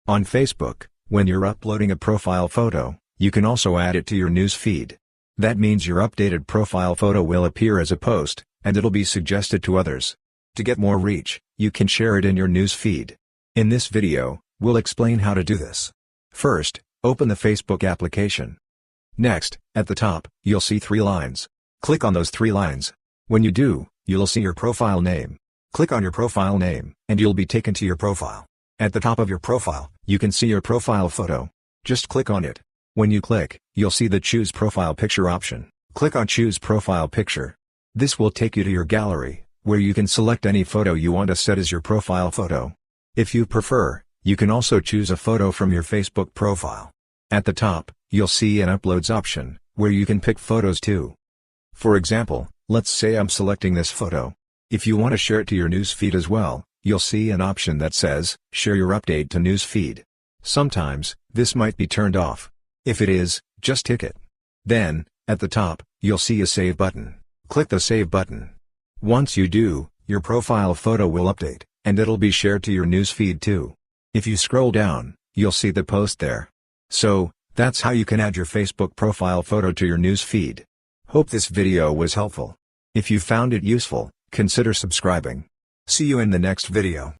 On Facebook, when you're uploading a profile photo, you can also add it to your news feed. That means your updated profile photo will appear as a post, and it'll be suggested to others. To get more reach, you can share it in your news feed. In this video, we'll explain how to do this. First, open the Facebook application. Next, at the top, you'll see 3 lines. Click on those 3 lines. When you do, you'll see your profile name. Click on your profile name, and you'll be taken to your profile. At the top of your profile, you can see your profile photo. Just click on it. When you click, you'll see the Choose Profile Picture option. Click on Choose Profile Picture. This will take you to your gallery, where you can select any photo you want to set as your profile photo. If you prefer, you can also choose a photo from your Facebook profile. At the top, you'll see an Uploads option, where you can pick photos too. For example, let's say I'm selecting this photo. If you want to share it to your news feed as well, you'll see an option that says, Share your update to news feed. Sometimes, this might be turned off. If it is, just tick it. Then, at the top, you'll see a Save button. Click the Save button. Once you do, your profile photo will update, and it'll be shared to your news feed too. If you scroll down, you'll see the post there. So, that's how you can add your Facebook profile photo to your news feed. Hope this video was helpful. If you found it useful, consider subscribing. See you in the next video.